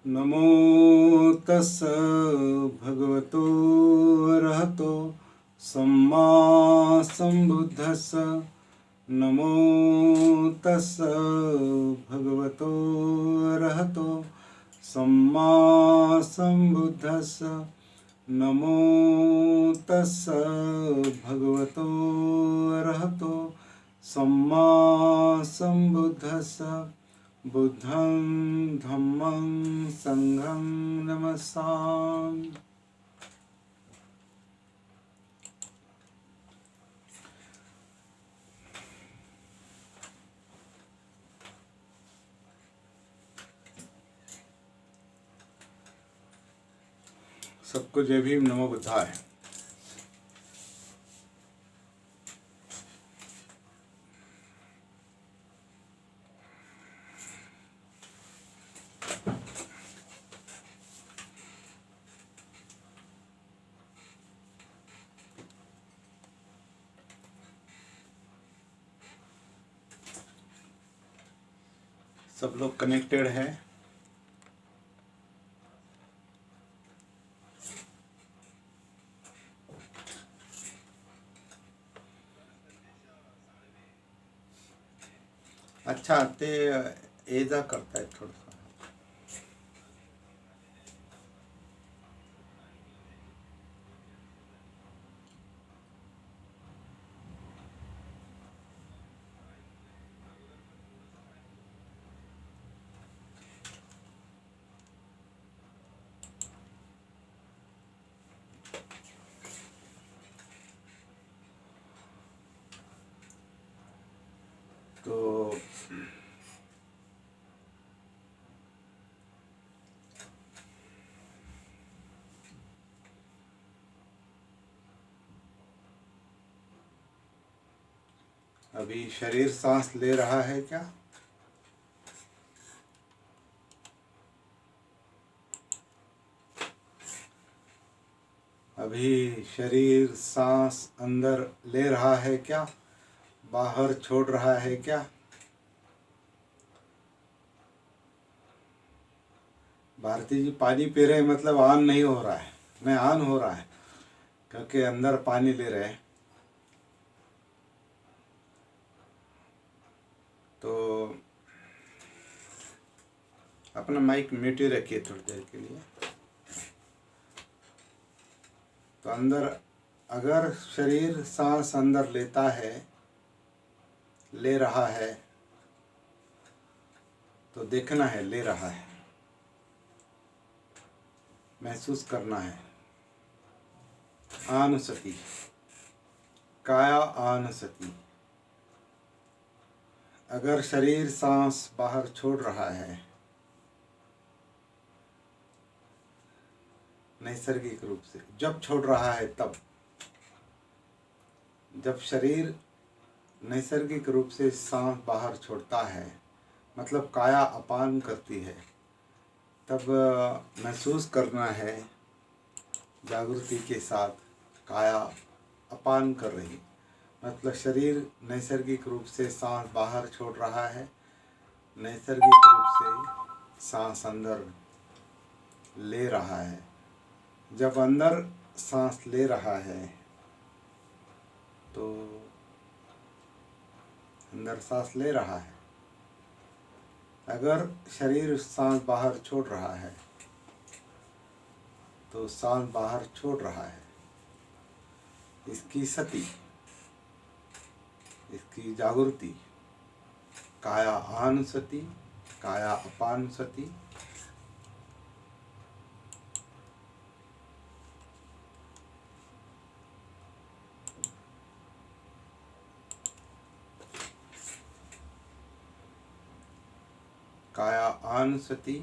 नमो तस् भगवतो अरहतो सम्मा सम्बुद्धस्स। नमो तस् भगवतो अरहतो सम्मा सम्बुद्धस्स। नमो तस् भगवतो अरहतो सम्मा सम्बुद्धस्स। बुद्धं धम्मं संघं नमस्सामि। सबको जय भीम, नमो बुद्धाय। सब लोग कनेक्टेड है। अच्छा, ते एजा करता है थोड़ा सा। तो अभी शरीर सांस ले रहा है क्या? अभी शरीर सांस अंदर ले रहा है क्या? बाहर छोड़ रहा है क्या? भारती जी पानी पी रहे हैं, मतलब ऑन नहीं हो रहा है। नहीं, ऑन हो रहा है क्योंकि अंदर पानी ले रहे हैं। तो अपना माइक म्यूट ही रखिए थोड़ी देर के लिए। तो अंदर अगर शरीर सांस अंदर लेता है, ले रहा है, तो देखना है ले रहा है, महसूस करना है। आनुसति, काया आनुसति। अगर शरीर सांस बाहर छोड़ रहा है नैसर्गिक रूप से, जब छोड़ रहा है तब, जब शरीर नैसर्गिक रूप से सांस बाहर छोड़ता है, मतलब काया अपान करती है, तब महसूस करना है जागृति के साथ काया अपान कर रही। मतलब शरीर नैसर्गिक रूप से सांस बाहर छोड़ रहा है, नैसर्गिक रूप से सांस अंदर ले रहा है। जब अंदर सांस ले रहा है तो अंदर सांस ले रहा है। अगर शरीर सांस बाहर छोड़ रहा है तो सांस बाहर छोड़ रहा है। इसकी सति, इसकी जागृति, काया आनुसति, काया अपानुसति। काया आनुसति,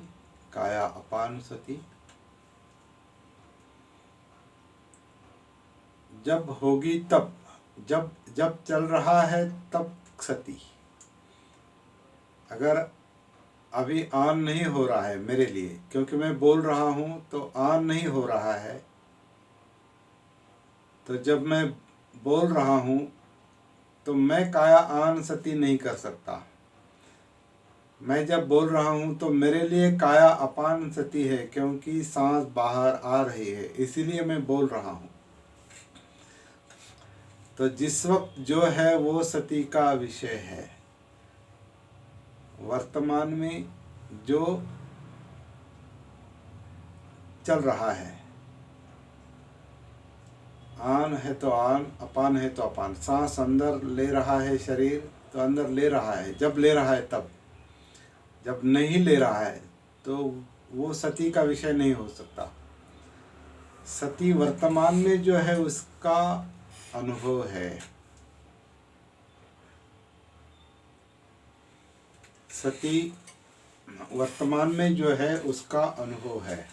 काया अपानुसति। जब होगी तब, जब जब चल रहा है तब सती। अगर अभी ऑन नहीं हो रहा है मेरे लिए, क्योंकि मैं बोल रहा हूँ तो ऑन नहीं हो रहा है, तो जब मैं बोल रहा हूँ तो मैं काया आनुसति नहीं कर सकता। मैं जब बोल रहा हूँ तो मेरे लिए काया अपान सती है, क्योंकि सांस बाहर आ रही है, इसीलिए मैं बोल रहा हूँ। तो जिस वक्त जो है वो सती का विषय है। वर्तमान में जो चल रहा है, आन है तो आन, अपान है तो अपान। सांस अंदर ले रहा है शरीर तो अंदर ले रहा है, जब ले रहा है तब। जब नहीं ले रहा है तो वो सती का विषय नहीं हो सकता। सती वर्तमान में जो है उसका अनुभव है। सती वर्तमान में जो है उसका अनुभव है।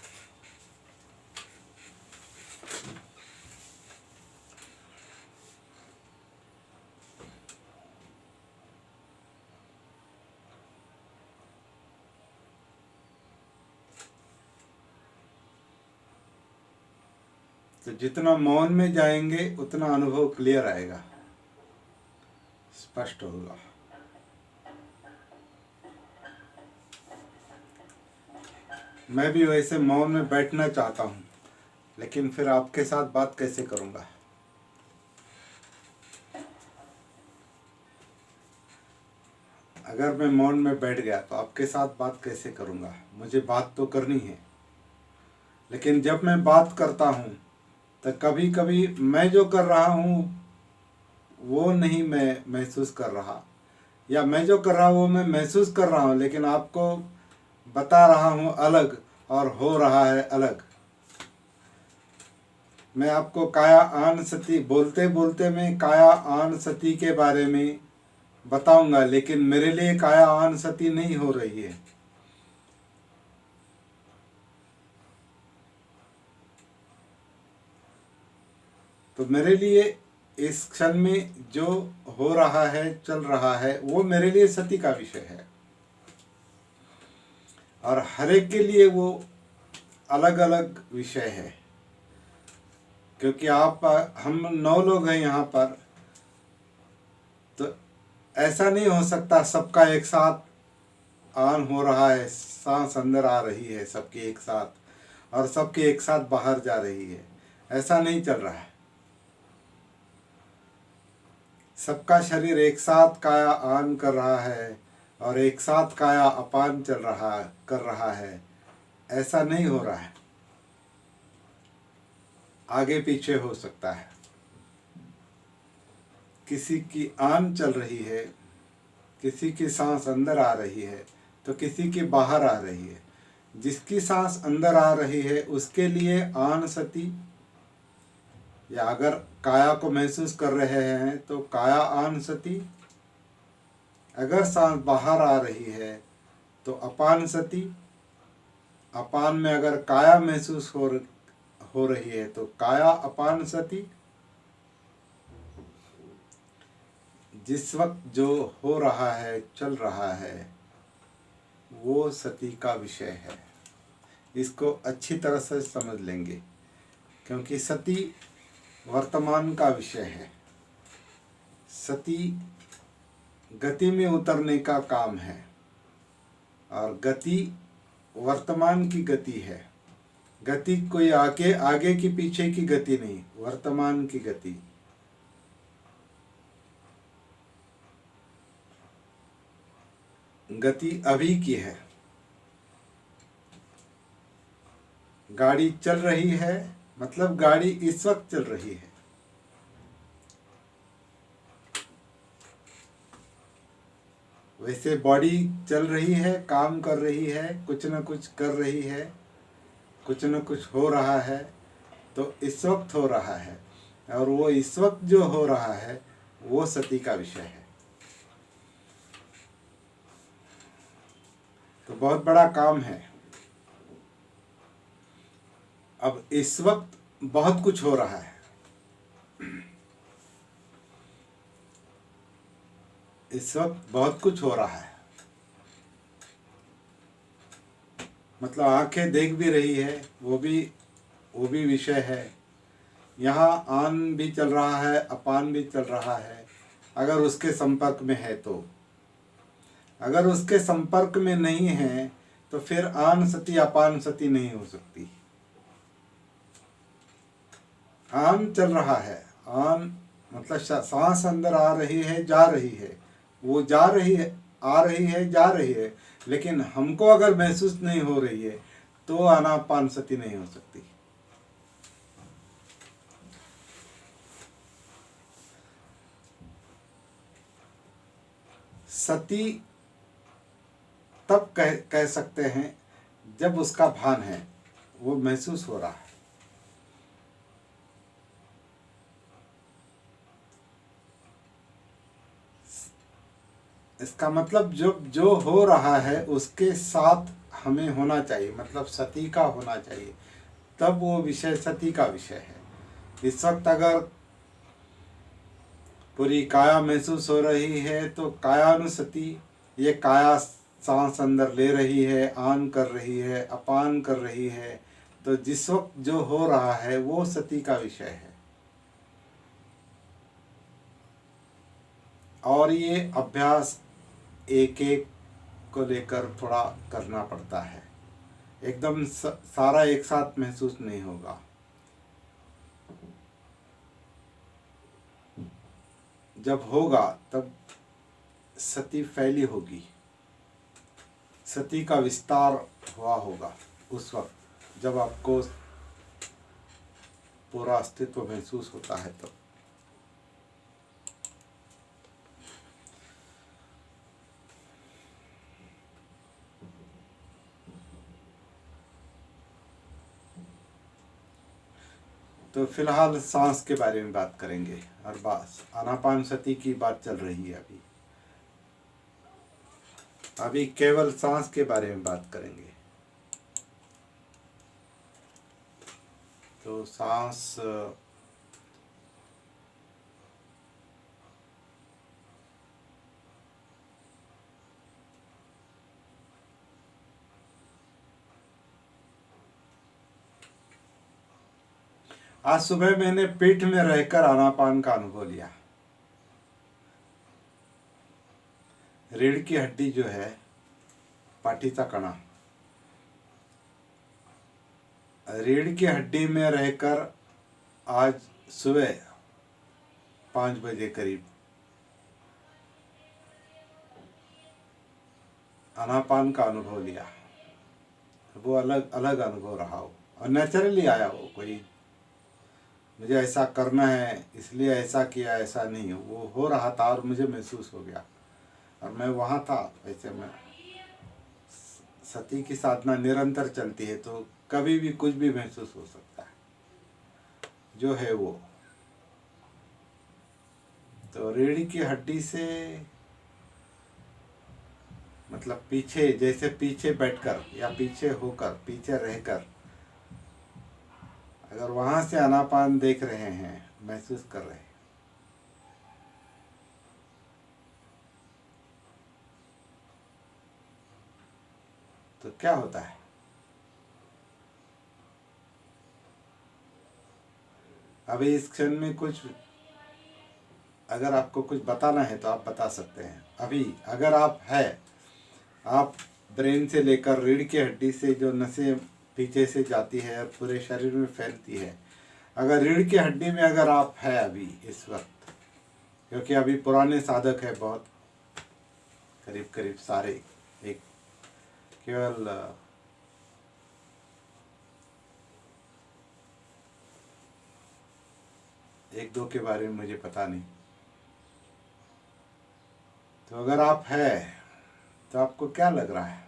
तो जितना मौन में जाएंगे उतना अनुभव क्लियर आएगा, स्पष्ट होगा। मैं भी वैसे मौन में बैठना चाहता हूँ, लेकिन फिर आपके साथ बात कैसे करूँगा? अगर मैं मौन में बैठ गया तो आपके साथ बात कैसे करूँगा? मुझे बात तो करनी है, लेकिन जब मैं बात करता हूँ तो कभी कभी मैं जो कर रहा हूँ वो नहीं मैं महसूस कर रहा, या मैं जो कर रहा हूँ वो मैं महसूस कर रहा हूँ, लेकिन आपको बता रहा हूँ अलग और हो रहा है अलग। मैं आपको काया आन सती बोलते बोलते मैं काया आन सती के बारे में बताऊंगा, लेकिन मेरे लिए काया आन सती नहीं हो रही है। तो मेरे लिए इस क्षण में जो हो रहा है, चल रहा है, वो मेरे लिए सती का विषय है। और हर एक के लिए वो अलग अलग विषय है, क्योंकि हम 9 लोग हैं यहाँ पर। तो ऐसा नहीं हो सकता सबका एक साथ ऑन हो रहा है, सांस अंदर आ रही है सबकी एक साथ और सबकी एक साथ बाहर जा रही है। ऐसा नहीं चल रहा है। सबका शरीर एक साथ काया आन कर रहा है और एक साथ काया अपान कर रहा है। ऐसा नहीं हो रहा है, आगे पीछे हो सकता है। किसी की आन चल रही है, किसी की सांस अंदर आ रही है तो किसी की बाहर आ रही है। जिसकी सांस अंदर आ रही है उसके लिए आन सती, या अगर काया को महसूस कर रहे हैं तो काया आन सती। अगर सांस बाहर आ रही है तो अपान सती। अपान में अगर काया महसूस हो रही है तो काया अपान सती। जिस वक्त जो हो रहा है, चल रहा है, वो सती का विषय है। इसको अच्छी तरह से समझ लेंगे, क्योंकि सती वर्तमान का विषय है। सती गति में उतरने का काम है, और गति वर्तमान की गति है। गति कोई आगे की पीछे की गति नहीं, वर्तमान की गति। गति अभी की है। गाड़ी चल रही है मतलब गाड़ी इस वक्त चल रही है। वैसे बॉडी चल रही है, काम कर रही है, कुछ न कुछ कर रही है, कुछ न कुछ हो रहा है। तो इस वक्त हो रहा है, और वो इस वक्त जो हो रहा है वो सती का विषय है। तो बहुत बड़ा काम है। अब इस वक्त बहुत कुछ हो रहा है। इस वक्त बहुत कुछ हो रहा है, मतलब आंखें देख भी रही है, वो भी विषय है। यहाँ आन भी चल रहा है, अपान भी चल रहा है, अगर उसके संपर्क में है तो। अगर उसके संपर्क में नहीं है तो फिर आन सती अपान सती नहीं हो सकती। आन चल रहा है, आन मतलब सांस अंदर आ रही है, जा रही है, वो जा रही है, आ रही है, जा रही है, लेकिन हमको अगर महसूस नहीं हो रही है तो आनापान सती नहीं हो सकती। सती तब कह सकते हैं जब उसका भान है, वो महसूस हो रहा है। इसका मतलब जो हो रहा है उसके साथ हमें होना चाहिए, मतलब सती का होना चाहिए, तब वो विषय सती का विषय है। इस वक्त अगर पूरी काया महसूस हो रही है तो कायानुसती, ये काया सांस अंदर ले रही है, आन कर रही है, अपान कर रही है, तो जिस वक्त जो हो रहा है वो सती का विषय है। और ये अभ्यास एक एक को लेकर थोड़ा करना पड़ता है, एकदम सारा एक साथ महसूस नहीं होगा। जब होगा तब सती फैली होगी, सती का विस्तार हुआ होगा उस वक्त जब आपको पूरा अस्तित्व महसूस होता है। तो फिलहाल सांस के बारे में बात करेंगे, और बस आनापान सती की बात चल रही है अभी केवल सांस के बारे में बात करेंगे। तो सांस आज सुबह मैंने पीठ में रहकर आनापान का अनुभव लिया। रीढ़ की हड्डी जो है, पाठीचा कणा, रीढ़ की हड्डी में रहकर आज सुबह 5 बजे करीब आनापान का अनुभव लिया। वो अलग अलग अनुभव रहा हो और नेचुरली आया हो, कोई मुझे ऐसा करना है इसलिए ऐसा किया, ऐसा नहीं वो हो रहा था और मुझे महसूस हो गया और मैं वहाँ था। ऐसे में सती की साधना निरंतर चलती है तो कभी भी कुछ भी महसूस हो सकता है, जो है वो। तो रीढ़ की हड्डी से मतलब पीछे, जैसे पीछे बैठकर या पीछे होकर, पीछे रहकर अगर वहां से आनापान देख रहे हैं, महसूस कर रहे हैं, तो क्या होता है? अभी इस क्षण में कुछ अगर आपको कुछ बताना है तो आप बता सकते हैं। अभी अगर आप ब्रेन से लेकर रीढ़ की हड्डी से जो नसें पीछे से जाती है और पूरे शरीर में फैलती है, अगर रीढ़ की हड्डी में अगर आप है अभी इस वक्त, क्योंकि अभी पुराने साधक है बहुत, करीब करीब सारे, एक केवल एक दो के बारे में मुझे पता नहीं। तो अगर आप है तो आपको क्या लग रहा है?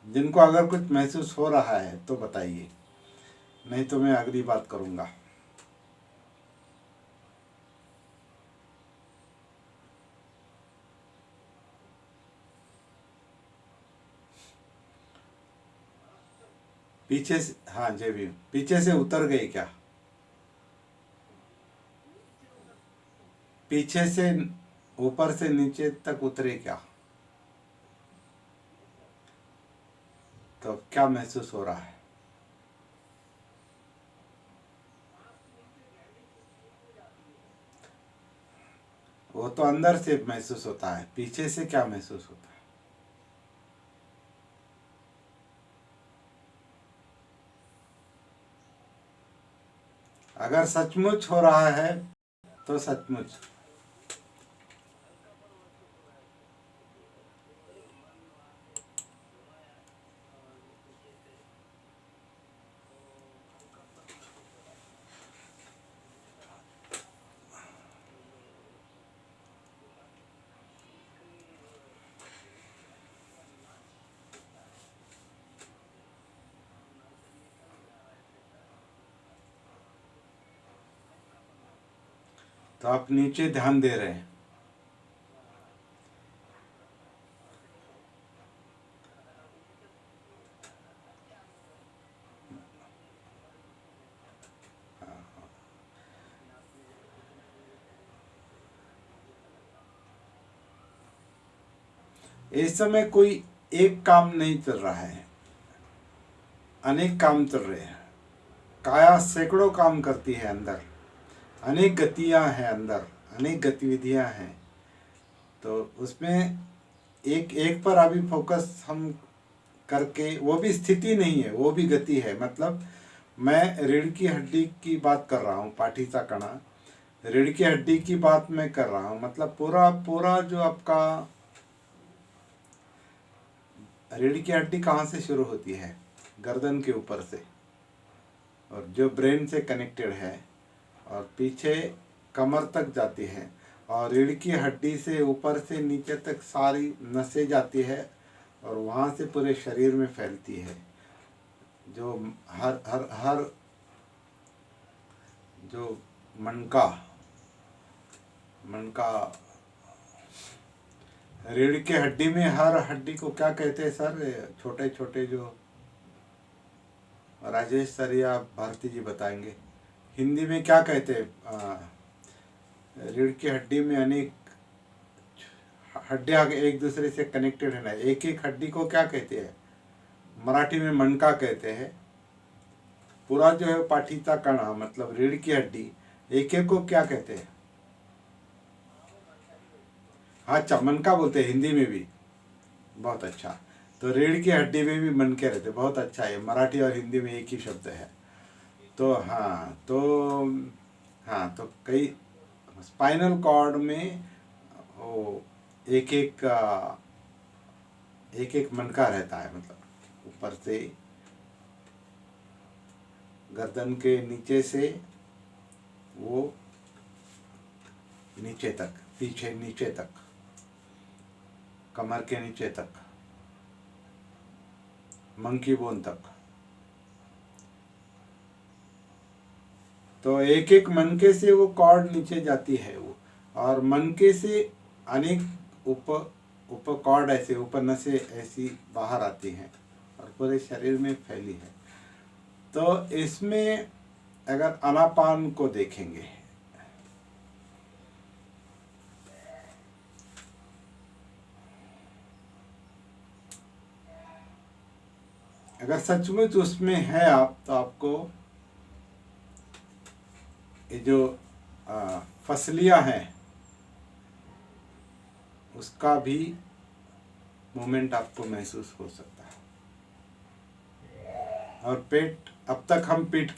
जिनको अगर कुछ महसूस हो रहा है तो बताइए, नहीं तो मैं अगली बात करूँगा। पीछे से, हाँ जय भी, पीछे से उतर गई क्या? पीछे से ऊपर से नीचे तक उतरे क्या? तो क्या महसूस हो रहा है? वो तो अंदर से महसूस होता है, पीछे से क्या महसूस होता है? अगर सचमुच हो रहा है तो सचमुच। तो आप नीचे ध्यान दे रहे हैं। इस समय कोई एक काम नहीं चल रहा है, अनेक काम चल रहे हैं। काया सैकड़ों काम करती है अंदर, अनेक गतियां हैं अंदर, अनेक गतिविधियां हैं। तो उसमें एक एक पर अभी फोकस हम करके, वो भी स्थिति नहीं है, वो भी गति है। मतलब मैं रीढ़ की हड्डी की बात कर रहा हूँ, पाठीचा कणा, रीढ़ की हड्डी की बात मैं कर रहा हूँ। मतलब पूरा पूरा जो आपका रीढ़ की हड्डी कहाँ से शुरू होती है? गर्दन के ऊपर से, और जो ब्रेन से कनेक्टेड है, और पीछे कमर तक जाती है, और रीढ़ की हड्डी से ऊपर से नीचे तक सारी नसें जाती है, और वहाँ से पूरे शरीर में फैलती है। जो हर हर हर जो मनका मनका रीढ़ की हड्डी में हर हड्डी को क्या कहते हैं सर? छोटे छोटे जो, राजेश सर या भारती जी बताएंगे, हिंदी में क्या कहते हैं? रीढ़ की हड्डी में अनेक हड्डियां एक दूसरे से कनेक्टेड है ना, एक एक हड्डी को क्या कहते हैं? मराठी में मनका कहते हैं। पूरा जो है पाठीचा कणा, मतलब रीढ़ की हड्डी, एक एक को क्या कहते हैं? हाँ, अच्छा, मनका बोलते हैं हिंदी में भी। बहुत अच्छा। तो रीढ़ की हड्डी में भी मनके रहते, बहुत अच्छा है। मराठी और हिंदी में एक ही शब्द है। तो हाँ, तो कई स्पाइनल कॉर्ड में वो एक एक मनका रहता है। मतलब ऊपर से गर्दन के नीचे से वो नीचे तक, पीछे नीचे तक, कमर के नीचे तक, मंकी बोन तक। तो एक एक मनके से वो कॉर्ड नीचे जाती है वो, और मनके से अनेक उप कॉर्ड ऐसे, ऊपर नसें ऐसी बाहर आती हैं और पूरे शरीर में फैली है। तो इसमें अगर आनापान को देखेंगे, अगर सचमुच उसमें है आप, तो आपको ये जो फसलियां हैं उसका भी मोमेंट आपको महसूस हो सकता है। और पेट, अब तक हम पेट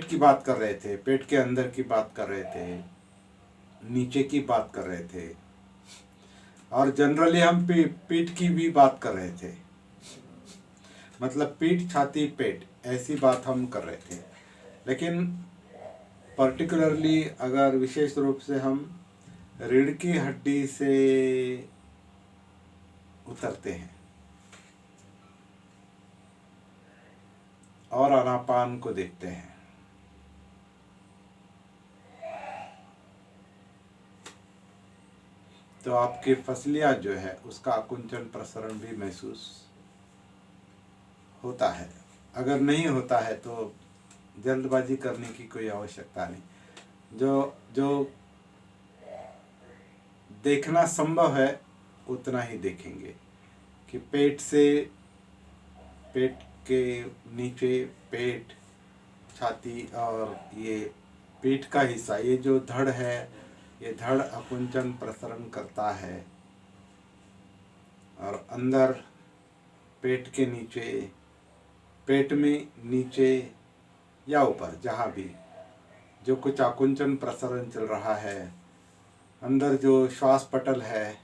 की बात कर रहे थे, पेट के अंदर की बात कर रहे थे, नीचे की बात कर रहे थे, और जनरली हम पीठ की भी बात कर रहे थे। मतलब पीठ, छाती, पेट, ऐसी बात हम कर रहे थे। लेकिन पर्टिकुलरली अगर विशेष रूप से हम रीढ़ की हड्डी से उतरते हैं और आनापान को देखते हैं, तो आपकी फसलियां जो है उसका आकुंचन प्रसरण भी महसूस होता है। अगर नहीं होता है तो जल्दबाजी करने की कोई आवश्यकता नहीं। जो देखना संभव है उतना ही देखेंगे कि पेट के नीचे पेट, छाती और ये पीठ का हिस्सा, ये जो धड़ है, ये धड़ अकुंचन प्रसरण करता है और अंदर पेट के नीचे, पेट में नीचे या ऊपर जहाँ भी जो कुछ आकुंचन प्रसरण चल रहा है, अंदर जो श्वास पटल है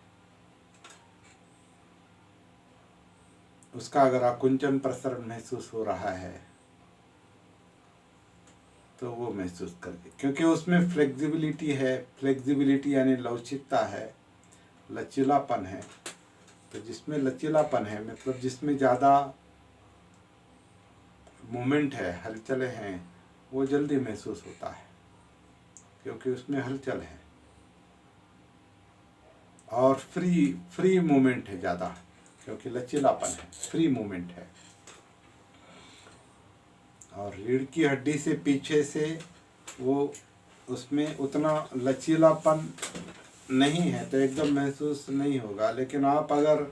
उसका अगर आकुंचन प्रसरण महसूस हो रहा है तो वो महसूस करके, क्योंकि उसमें फ्लेक्सिबिलिटी है, फ्लेक्सिबिलिटी यानी लवचिकता है, लचीलापन है। तो जिसमें लचीलापन है मतलब जिसमें ज़्यादा मूवमेंट है, हलचलें हैं, वो जल्दी महसूस होता है क्योंकि उसमें हलचल है और फ्री मूवमेंट है ज़्यादा, क्योंकि लचीलापन है, फ्री मूवमेंट है। और रीढ़ की हड्डी से पीछे से वो उसमें उतना लचीलापन नहीं है तो एकदम महसूस नहीं होगा। लेकिन आप अगर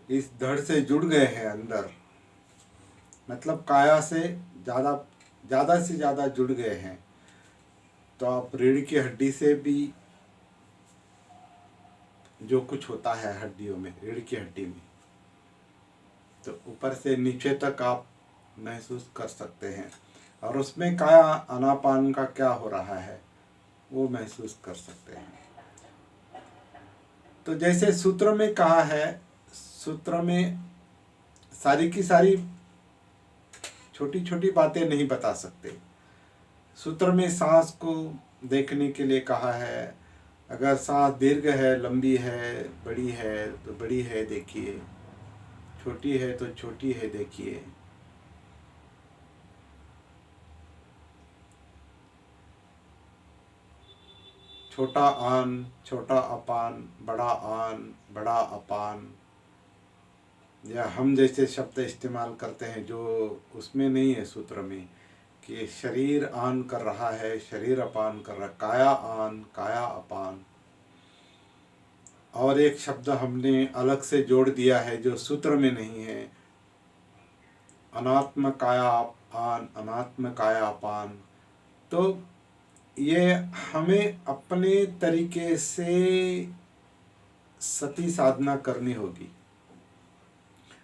इस धड़ से जुड़ गए हैं अंदर, मतलब काया से ज़्यादा से ज़्यादा जुड़ गए हैं, तो आप रीढ़ की हड्डी से भी जो कुछ होता है हड्डियों में, रीढ़ की हड्डी में, तो ऊपर से नीचे तक आप महसूस कर सकते हैं। और उसमें काया आनापान का क्या हो रहा है वो महसूस कर सकते हैं। तो जैसे सूत्र में कहा है, सूत्र में सारी की सारी छोटी छोटी बातें नहीं बता सकते। सूत्र में सांस को देखने के लिए कहा है, अगर सांस दीर्घ है, लंबी है, बड़ी है तो बड़ी है देखिए, छोटी है तो छोटी है देखिए। छोटा आन, छोटा अपान, बड़ा आन, बड़ा अपान, या हम जैसे शब्द इस्तेमाल करते हैं जो उसमें नहीं है सूत्र में, कि शरीर आन कर रहा है, शरीर अपान कर रहा है, काया आन, काया अपान। और एक शब्द हमने अलग से जोड़ दिया है जो सूत्र में नहीं है, अनात्म काया आन, अनात्म काया अपान। तो ये हमें अपने तरीके से सती साधना करनी होगी।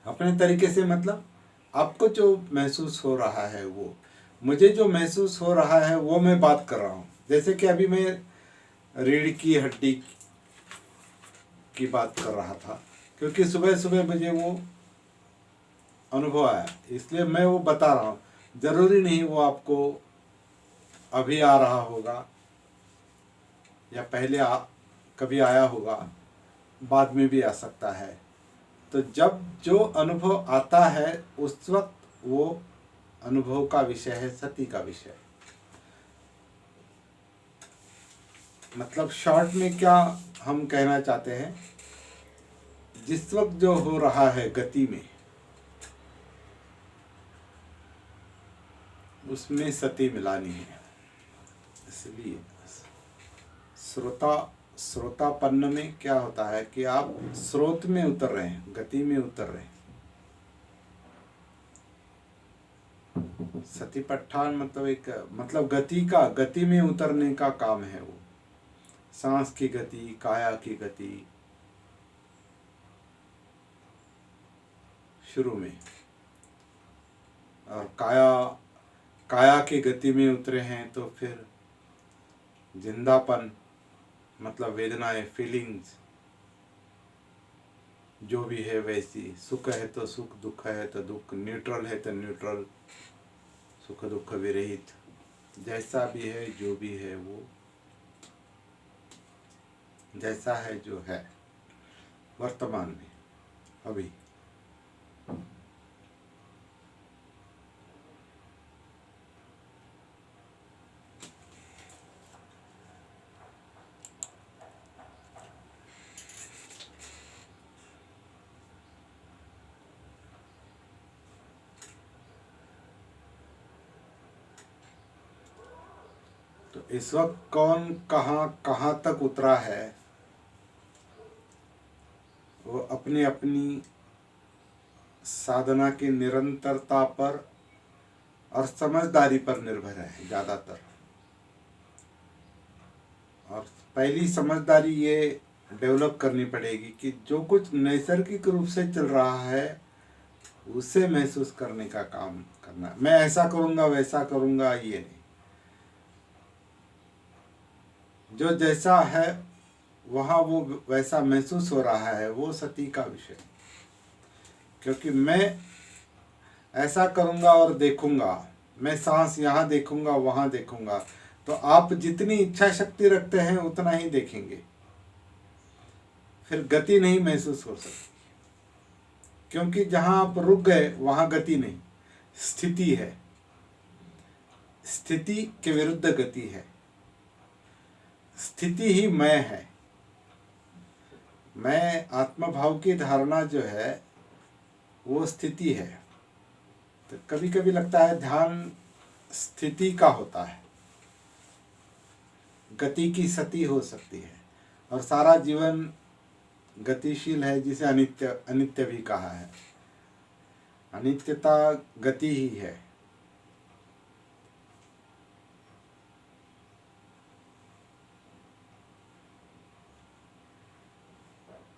अपने तरीके से मतलब आपको जो महसूस हो रहा है, वो मुझे जो महसूस हो रहा है वो मैं बात कर रहा हूँ। जैसे कि अभी मैं रीढ़ की हड्डी की बात कर रहा था, क्योंकि सुबह सुबह मुझे वो अनुभव आया, इसलिए मैं वो बता रहा हूँ। ज़रूरी नहीं वो आपको अभी आ रहा होगा या पहले कभी आया होगा, बाद में भी आ सकता है। तो जब जो अनुभव आता है उस वक्त वो अनुभव का विषय है, सती का विषय। मतलब शॉर्ट में क्या हम कहना चाहते हैं, जिस वक्त जो हो रहा है गति में, उसमें सती मिलानी है। इसलिए श्रोतापन्न में क्या होता है कि आप स्रोत में उतर रहे हैं, गति में उतर रहे हैं। सतीपट्ठान मतलब गति में उतरने का काम है वो। सांस की गति, काया की गति शुरू में, और काया की गति में उतरे हैं तो फिर जिंदापन, मतलब वेदनाएं, फीलिंग्स जो भी है वैसी, सुख है तो सुख, दुख है तो दुख, न्यूट्रल है तो न्यूट्रल, सुख दुख विरहित, जैसा भी है जो भी है वो जैसा है जो है वर्तमान में अभी। तो इस वक्त कौन कहाँ तक उतरा है वो अपनी अपनी साधना की निरंतरता पर और समझदारी पर निर्भर है ज़्यादातर। और पहली समझदारी ये डेवलप करनी पड़ेगी कि जो कुछ नैसर्गिक रूप से चल रहा है उसे महसूस करने का काम करना। मैं ऐसा करूँगा वैसा करूँगा ये नहीं, जो जैसा है वहाँ वो वैसा महसूस हो रहा है, वो सती का विषय। क्योंकि मैं ऐसा करूँगा और देखूँगा, मैं सांस यहाँ देखूँगा वहाँ देखूँगा, तो आप जितनी इच्छा शक्ति रखते हैं उतना ही देखेंगे, फिर गति नहीं महसूस हो सकती। क्योंकि जहाँ आप रुक गए वहाँ गति नहीं, स्थिति है। स्थिति के विरुद्ध गति है। स्थिति ही मैं है। मैं आत्मभाव की धारणा जो है वो स्थिति है। तो कभी कभी लगता है ध्यान स्थिति का होता है, गति की सती हो सकती है, और सारा जीवन गतिशील है, जिसे अनित्य अनित्य भी कहा है। अनित्यता गति ही है।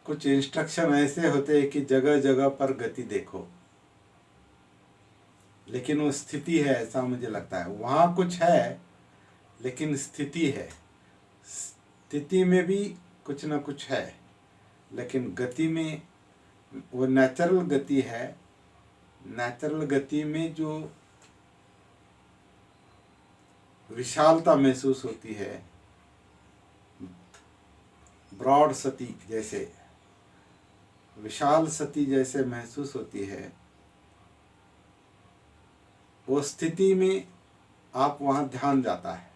कुछ इंस्ट्रक्शन ऐसे होते हैं कि जगह जगह पर गति देखो, लेकिन वो स्थिति है, ऐसा मुझे लगता है। वहाँ कुछ है लेकिन स्थिति है। स्थिति में भी कुछ ना कुछ है, लेकिन गति में वो नेचुरल गति है। नेचुरल गति में जो विशालता महसूस होती है, ब्रॉड सती जैसे, विशाल सती जैसे महसूस होती है, वो स्थिति में आप वहाँ ध्यान जाता है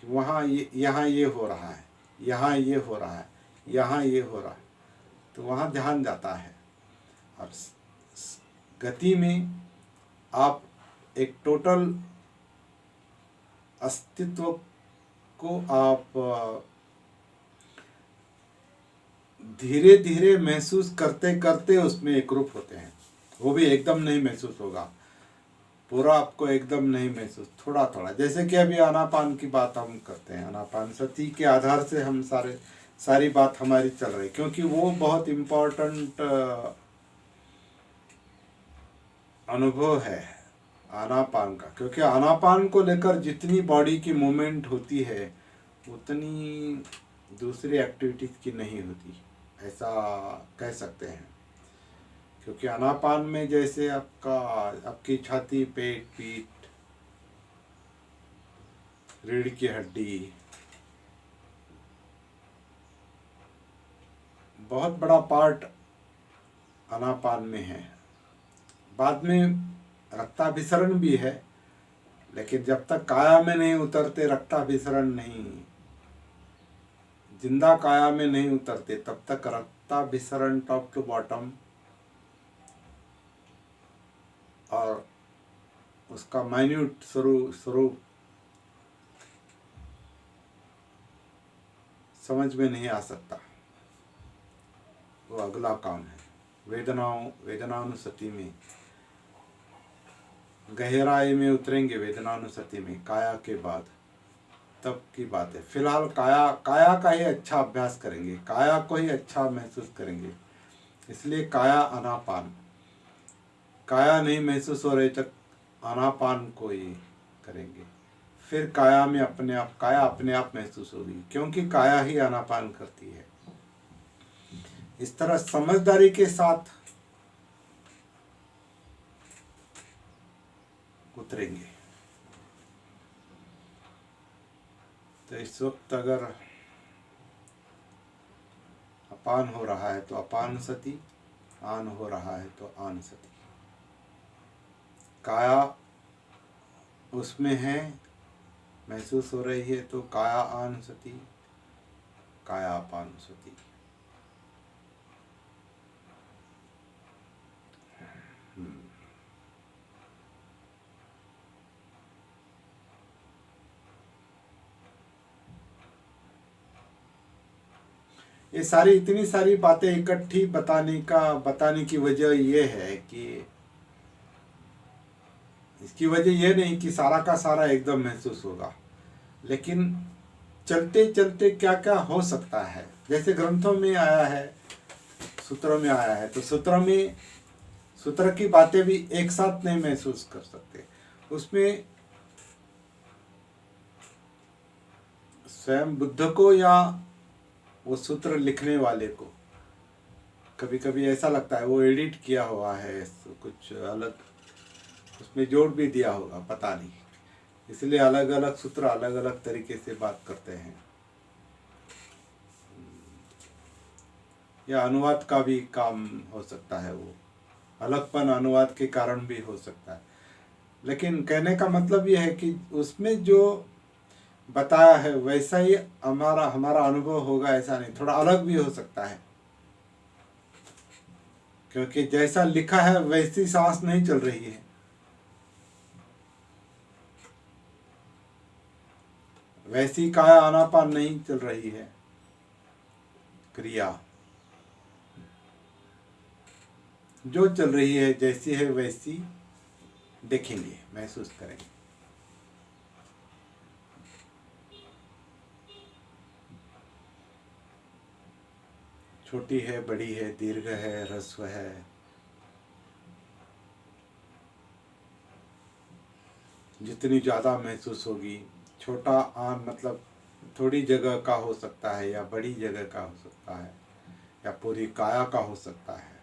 कि वहाँ यहाँ ये हो रहा है, यहाँ ये हो रहा है, यहाँ ये हो रहा है, तो वहाँ ध्यान जाता है। और गति में आप एक टोटल अस्तित्व को आप धीरे धीरे महसूस करते करते उसमें एक रूप होते हैं। वो भी एकदम नहीं महसूस होगा, पूरा आपको एकदम नहीं महसूस, थोड़ा थोड़ा। जैसे कि अभी आनापान की बात हम करते हैं, आनापान सती के आधार से हम सारी बात हमारी चल रही, क्योंकि वो बहुत इम्पोर्टेंट अनुभव है आनापान का। क्योंकि आनापान को लेकर जितनी बॉडी की मूवमेंट होती है उतनी दूसरी एक्टिविटीज की नहीं होती, ऐसा कह सकते हैं। क्योंकि आनापान में जैसे आपकी छाती, पेट, पीठ, रीढ़ की हड्डी, बहुत बड़ा पार्ट आनापान में है। बाद में रक्ताभिसरण भी है, लेकिन जब तक काया में नहीं उतरते रक्ताभिसरण नहीं, जिंदा काया में नहीं उतरते, तब तक रक्ताभिसरण टॉप टू बॉटम और उसका माइन्यूट स्वरूप समझ में नहीं आ सकता। वो अगला काम है। वेदनानुसति में गहराई में उतरेंगे, वेदनानुसति में काया के बाद, तब की बात है। फिलहाल काया का ही अच्छा अभ्यास करेंगे, काया को ही अच्छा महसूस करेंगे। इसलिए काया आनापान, काया नहीं महसूस हो रही तक आनापान को ही करेंगे। फिर काया अपने आप महसूस होगी, क्योंकि काया ही आनापान करती है। इस तरह समझदारी के साथ उतरेंगे। तो इस वक्त अगर अपान हो रहा है तो अपान सती, आन हो रहा है तो आन सती। काया उसमें है, महसूस हो रही है तो काया आन सती, काया अपान सती। ये इतनी सारी बातें इकट्ठी बताने की वजह ये है कि इसकी वजह ये नहीं कि सारा का सारा एकदम महसूस होगा, लेकिन चलते चलते क्या क्या हो सकता है। जैसे ग्रंथों में आया है, सूत्रों में आया है, तो सूत्र की बातें भी एक साथ नहीं महसूस कर सकते। उसमें स्वयं बुद्ध को या वो सूत्र लिखने वाले को कभी कभी ऐसा लगता है वो एडिट किया हुआ है, कुछ अलग उसमें जोड़ भी दिया होगा, पता नहीं। इसलिए अलग अलग सूत्र अलग अलग तरीके से बात करते हैं। या अनुवाद का भी काम हो सकता है, वो अलगपन अनुवाद के कारण भी हो सकता है। लेकिन कहने का मतलब यह है कि उसमें जो बताया है वैसा ही हमारा अनुभव होगा ऐसा नहीं, थोड़ा अलग भी हो सकता है। क्योंकि जैसा लिखा है वैसी सांस नहीं चल रही है, वैसी काया आनापान नहीं चल रही है क्रिया। जो चल रही है जैसी है वैसी देखेंगे, महसूस करेंगे। छोटी है, बड़ी है, दीर्घ है, ह्रस्व है, जितनी ज़्यादा महसूस होगी। छोटा आन मतलब थोड़ी जगह का हो सकता है, या बड़ी जगह का हो सकता है, या पूरी काया का हो सकता है।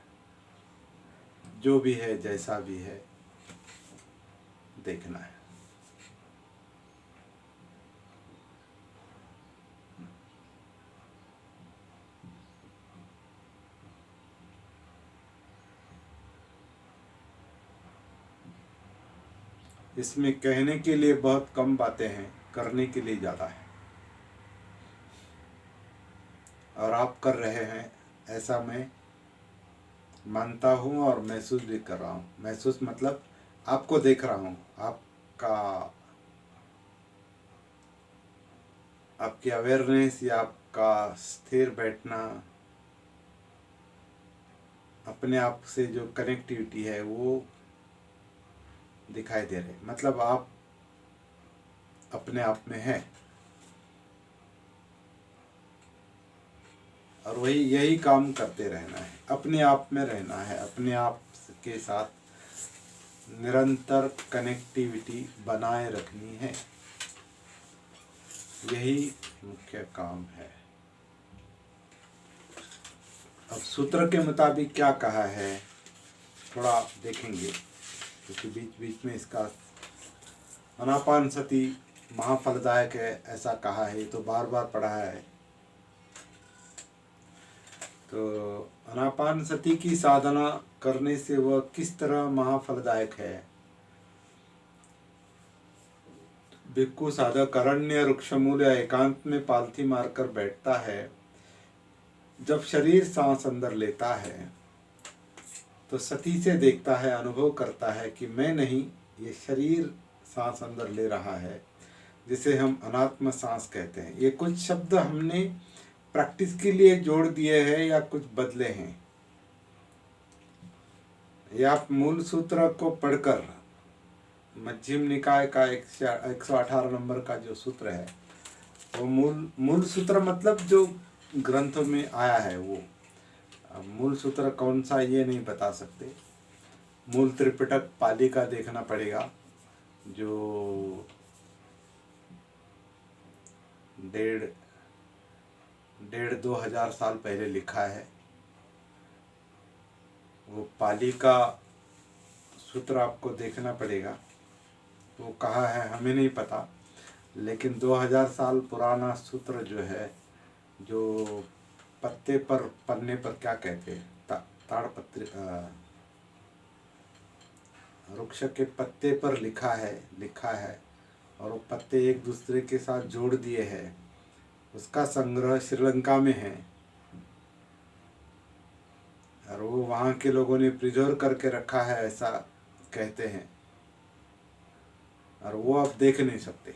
जो भी है, जैसा भी है, देखना है। इसमें कहने के लिए बहुत कम बातें हैं, करने के लिए ज़्यादा है। और आप कर रहे हैं ऐसा मैं मानता हूँ और महसूस भी कर रहा हूँ। महसूस मतलब आपको देख रहा हूँ, आपकी अवेयरनेस या आपका स्थिर बैठना, अपने आप से जो कनेक्टिविटी है वो दिखाई दे रहे। मतलब आप अपने आप में हैं, और वही यही काम करते रहना है, अपने आप में रहना है, अपने आप के साथ निरंतर कनेक्टिविटी बनाए रखनी है। यही मुख्य काम है। अब सूत्र के मुताबिक क्या कहा है थोड़ा देखेंगे, क्योंकि बीच बीच में इसका आनापानसति महाफलदायक है ऐसा कहा है, ये तो बार बार पढ़ा है। तो आनापानसति की साधना करने से वह किस तरह महाफलदायक है। भिक्खु साधक अरण्य वृक्षमूल या एकांत में पालथी मारकर बैठता है। जब शरीर सांस अंदर लेता है तो सती से देखता है, अनुभव करता है कि मैं नहीं, ये शरीर सांस अंदर ले रहा है, जिसे हम अनात्म सांस कहते हैं। ये कुछ शब्द हमने प्रैक्टिस के लिए जोड़ दिए हैं या कुछ बदले हैं। या आप मूल सूत्र को पढ़कर, मध्यम निकाय का 118 नंबर का जो सूत्र है वो मूल सूत्र मतलब जो ग्रंथों में आया है वो। मूल सूत्र कौन सा ये नहीं बता सकते। मूल त्रिपिटक पाली का देखना पड़ेगा, जो 1,500-2,000 साल पहले लिखा है। वो पाली का सूत्र आपको देखना पड़ेगा, वो कहाँ है हमें नहीं पता, लेकिन 2000 साल पुराना सूत्र जो है, जो पत्ते पर, पन्ने पर क्या कहते हैं, ताड़पत्री, वृक्ष के पत्ते पर लिखा है और वो पत्ते एक दूसरे के साथ जोड़ दिए हैं। उसका संग्रह श्रीलंका में है और वो वहाँ के लोगों ने प्रिजर्व करके रखा है ऐसा कहते हैं, और वो आप देख नहीं सकते।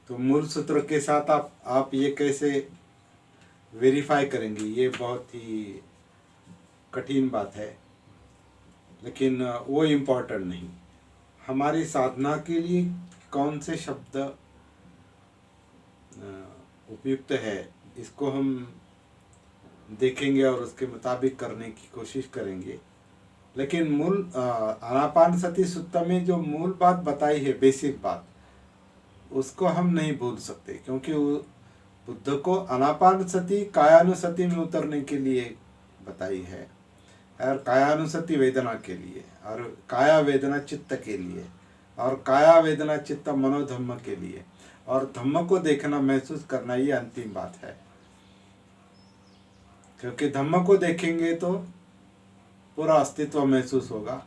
तो मूल सूत्र के साथ आप ये कैसे वेरीफाई करेंगे, ये बहुत ही कठिन बात है। लेकिन वो इम्पोर्टेंट नहीं। हमारी साधना के लिए कौन से शब्द उपयुक्त है, इसको हम देखेंगे और उसके मुताबिक करने की कोशिश करेंगे। लेकिन मूल आनापानसति सूत्र में जो मूल बात बताई है, बेसिक बात, उसको हम नहीं भूल सकते, क्योंकि बुद्ध को आनापानसति कायानुसति में उतरने के लिए बताई है, और कायानुसति वेदना के लिए, और काया वेदना चित्त के लिए, और काया वेदना चित्त मनोधम्म के लिए, और धम्म को देखना महसूस करना, ये अंतिम बात है। क्योंकि धम्म को देखेंगे तो पूरा अस्तित्व महसूस होगा,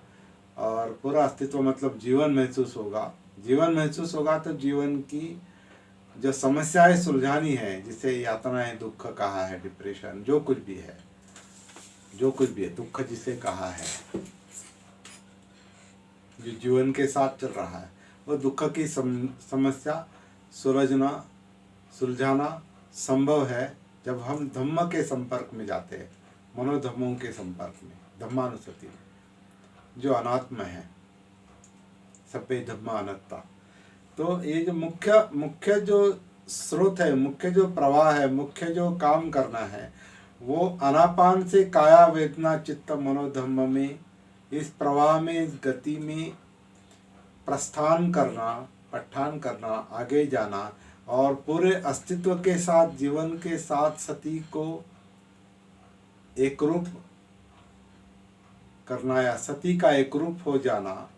और पूरा अस्तित्व मतलब जीवन महसूस होगा। जीवन महसूस होगा तो जीवन की जो समस्याएं सुलझानी है, जिसे यातनाएं दुख कहा है, डिप्रेशन, जो कुछ भी है, दुख जिसे कहा है, जो जीवन के साथ चल रहा है, वो दुख की समस्या सुलझाना संभव है जब हम धम्म के संपर्क में जाते हैं, मनोधम्मों के संपर्क में, धम्मानुसति में, जो अनात्म है, सपे धम्मा अनत्ता। तो ये जो मुख्य जो स्रोत है, मुख्य जो प्रवाह है, मुख्य जो काम करना है, वो अनापान से काया वेदना चित्त मनोधम्म में, इस प्रवाह में, इस गति में प्रस्थान करना, पठान करना, आगे जाना, और पूरे अस्तित्व के साथ, जीवन के साथ सती को एक रूप करना, या सती का एक रूप हो जाना,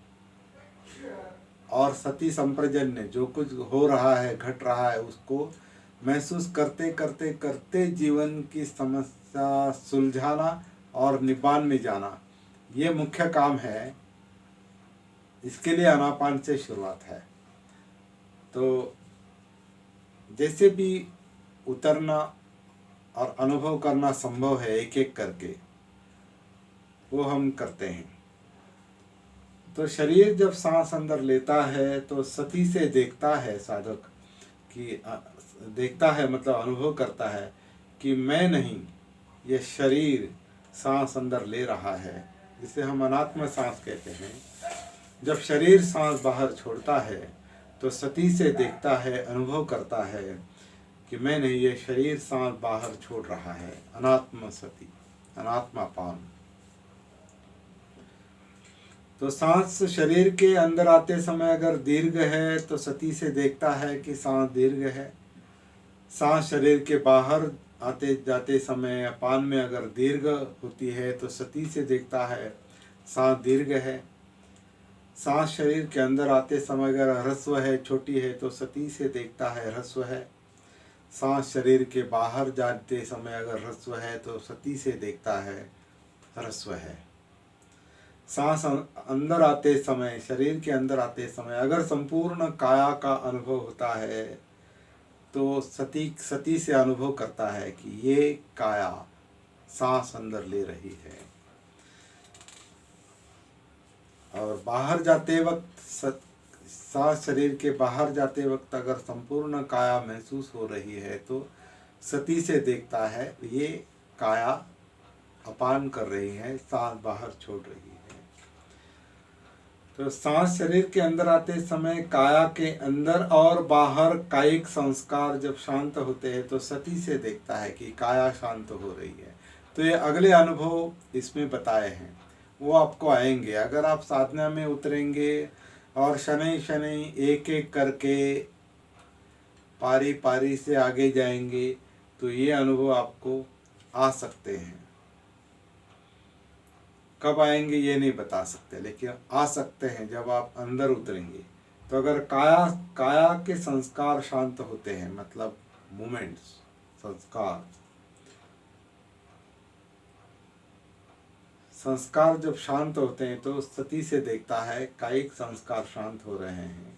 और सती संप्रजन्य जो कुछ हो रहा है, घट रहा है, उसको महसूस करते करते करते जीवन की समस्या सुलझाना और निब्बान में जाना, ये मुख्य काम है। इसके लिए आनापान से शुरुआत है। तो जैसे भी उतरना और अनुभव करना संभव है, एक एक करके वो हम करते हैं। तो शरीर जब सांस अंदर लेता है तो सती से देखता है साधक कि देखता है मतलब अनुभव करता है कि मैं नहीं, ये शरीर सांस अंदर ले रहा है, जिसे हम अनात्म सांस कहते हैं। जब शरीर सांस बाहर छोड़ता है तो सती से देखता है, अनुभव करता है कि मैं नहीं, ये शरीर सांस बाहर छोड़ रहा है, अनात्म सती, अनात्मापान। तो सांस शरीर के अंदर आते समय अगर दीर्घ है तो सती से देखता है कि सांस दीर्घ है। सांस शरीर के बाहर आते जाते समय अपान में अगर दीर्घ होती है तो सती से देखता है सांस दीर्घ है। सांस शरीर के अंदर आते समय अगर ह्रस्व है, छोटी है, तो सती से देखता है ह्रस्व है। सांस शरीर के बाहर जाते समय अगर ह्रस्व है तो सती से देखता है ह्रस्व है। सांस अंदर आते समय, शरीर के अंदर आते समय अगर संपूर्ण काया का अनुभव होता है तो सती से अनुभव करता है कि ये काया सांस अंदर ले रही है। और बाहर जाते वक्त, सांस शरीर के बाहर जाते वक्त अगर संपूर्ण काया महसूस हो रही है तो सती से देखता है ये काया अपान कर रही है, सांस बाहर छोड़ रही है। तो सांस शरीर के अंदर आते समय काया के अंदर और बाहर कायिक संस्कार जब शांत होते हैं तो सती से देखता है कि काया शांत हो रही है। तो ये अगले अनुभव इसमें बताए हैं, वो आपको आएंगे अगर आप साधना में उतरेंगे और शनै शनै एक एक करके पारी पारी से आगे जाएंगे तो ये अनुभव आपको आ सकते हैं। कब आएंगे ये नहीं बता सकते, लेकिन आ सकते हैं जब आप अंदर उतरेंगे। तो अगर काया के संस्कार शांत होते हैं, मतलब मूवमेंट्स, संस्कार जब शांत होते हैं तो सती से देखता है कायिक संस्कार शांत हो रहे हैं।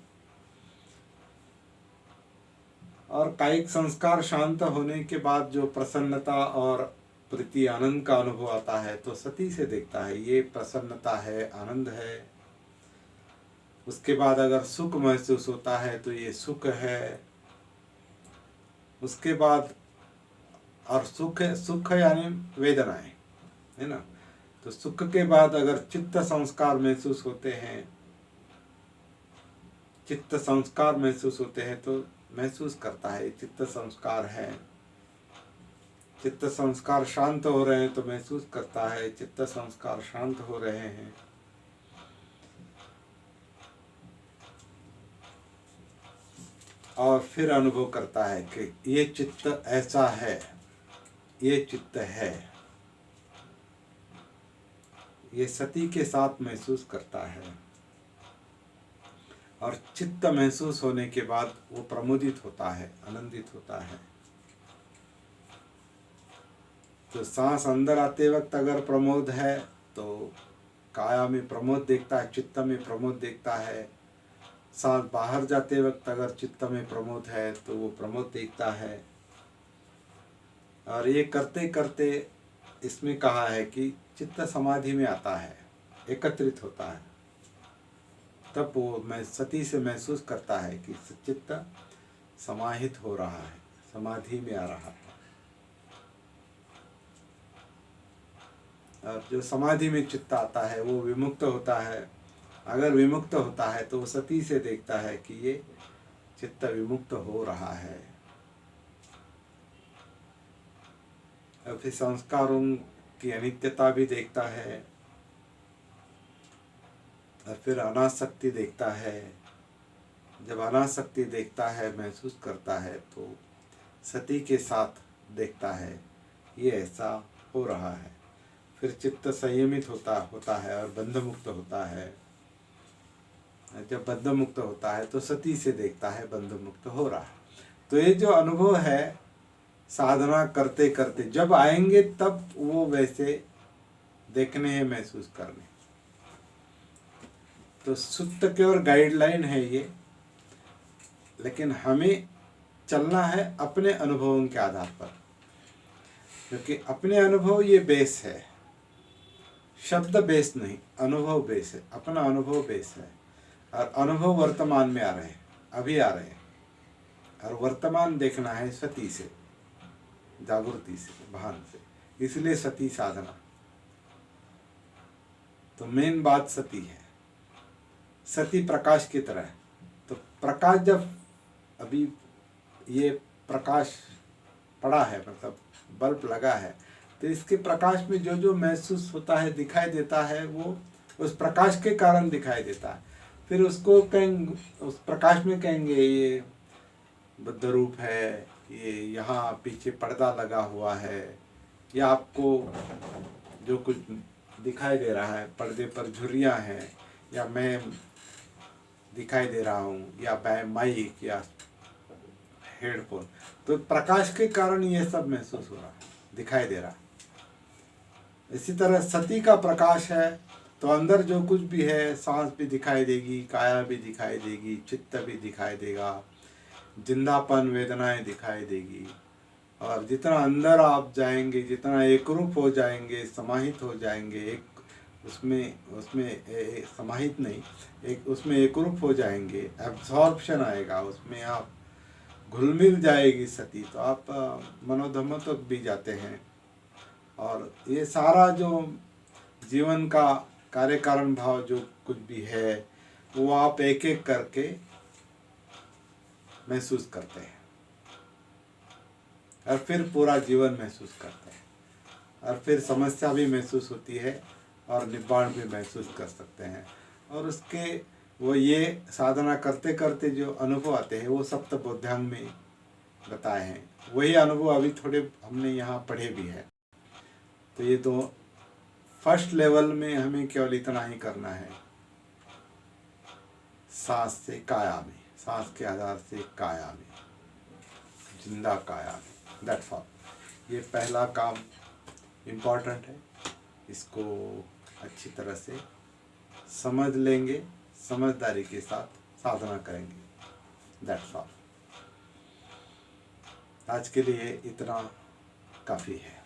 और कायिक संस्कार शांत होने के बाद जो प्रसन्नता और प्रीति आनंद का अनुभव आता है तो सती से देखता है ये प्रसन्नता है, आनंद है। उसके बाद अगर सुख महसूस होता है तो ये सुख है। उसके बाद और सुख यानी वेदनाएं, है ना। तो सुख के बाद अगर चित्त संस्कार महसूस होते हैं, चित्त संस्कार महसूस होते हैं तो महसूस करता है चित्त संस्कार है। चित्त संस्कार शांत हो रहे हैं तो महसूस करता है चित्त संस्कार शांत हो रहे हैं। और फिर अनुभव करता है कि ये चित्त ऐसा है, ये चित्त है। ये सती के साथ महसूस करता है और चित्त महसूस होने के बाद वो प्रमोदित होता है, आनंदित होता है। तो सांस अंदर आते वक्त अगर प्रमोद है तो काया में प्रमोद देखता है, चित्त में प्रमोद देखता है। सांस बाहर जाते वक्त अगर चित्त में प्रमोद है तो वो प्रमोद देखता है। और ये करते करते इसमें कहा है कि चित्त समाधि में आता है, एकत्रित होता है। तब वो मैं सती से महसूस करता है कि चित्त समाहित हो रहा है, समाधि में आ रहा है। और जो समाधि में चित्त आता है वो विमुक्त होता है। अगर विमुक्त होता है तो वो सती से देखता है कि ये चित्त विमुक्त हो रहा है। और फिर संस्कारों की अनित्यता भी देखता है और फिर अनासक्ति देखता है। जब अनासक्ति देखता है, महसूस करता है तो सती के साथ देखता है ये ऐसा हो रहा है। फिर चित्त संयमित होता है और बंध मुक्त होता है। जब बंध मुक्त होता है तो सती से देखता है बंध मुक्त हो रहा है। तो ये जो अनुभव है साधना करते करते जब आएंगे तब वो वैसे देखने हैं, महसूस करने। तो सुत्त की ओर गाइडलाइन है ये, लेकिन हमें चलना है अपने अनुभवों के आधार पर, क्योंकि अपने अनुभव ये बेस है, शब्द बेस नहीं, अनुभव बेस है। अपना अनुभव बेस है और अनुभव वर्तमान में आ रहे हैं, अभी आ रहे हैं। और वर्तमान देखना है सती से, जागृति से, भान से। इसलिए सती साधना। तो मेन बात सती है। सती प्रकाश की तरह है। तो प्रकाश जब अभी ये प्रकाश पड़ा है, मतलब बल्ब लगा है, तो इसके प्रकाश में जो जो महसूस होता है, दिखाई देता है, वो उस प्रकाश के कारण दिखाई देता है। फिर उसको कहेंगे, उस प्रकाश में कहेंगे ये बुद्ध रूप है, ये यहाँ पीछे पर्दा लगा हुआ है, या आपको जो कुछ दिखाई दे रहा है, पर्दे पर झुर्रियाँ हैं, या मैं दिखाई दे रहा हूँ, या माइक या हेडफोन। तो प्रकाश के कारण ये सब महसूस हो रहा है, दिखाई दे रहा है। इसी तरह सती का प्रकाश है तो अंदर जो कुछ भी है, सांस भी दिखाई देगी, काया भी दिखाई देगी, चित्त भी दिखाई देगा, जिंदापन वेदनाएं दिखाई देगी। और जितना अंदर आप जाएंगे, जितना एकरूप हो जाएंगे, समाहित हो जाएंगे, एक उसमें समाहित नहीं, एक उसमें एकरूप हो जाएंगे, एब्जॉर्प्शन आएगा, उसमें आप घुल मिल जाएगी सती, तो आप मनोधर्म तक भी जाते हैं। और ये सारा जो जीवन का कार्य कारण भाव जो कुछ भी है वो आप एक एक करके महसूस करते हैं और फिर पूरा जीवन महसूस करते हैं। और फिर समस्या भी महसूस होती है और निब्बाण भी महसूस कर सकते हैं। और उसके वो ये साधना करते करते जो अनुभव आते हैं वो सप्त बोधांग में बताए हैं। वही अनुभव अभी थोड़े हमने यहाँ पढ़े भी है। तो ये तो फर्स्ट लेवल में हमें केवल इतना ही करना है, सांस से काया में, सांस के आधार से काया में, जिंदा काया में, दैट्स ऑल। ये पहला काम इम्पॉर्टेंट है, इसको अच्छी तरह से समझ लेंगे, समझदारी के साथ साधना करेंगे, दैट्स ऑल। आज के लिए इतना काफ़ी है।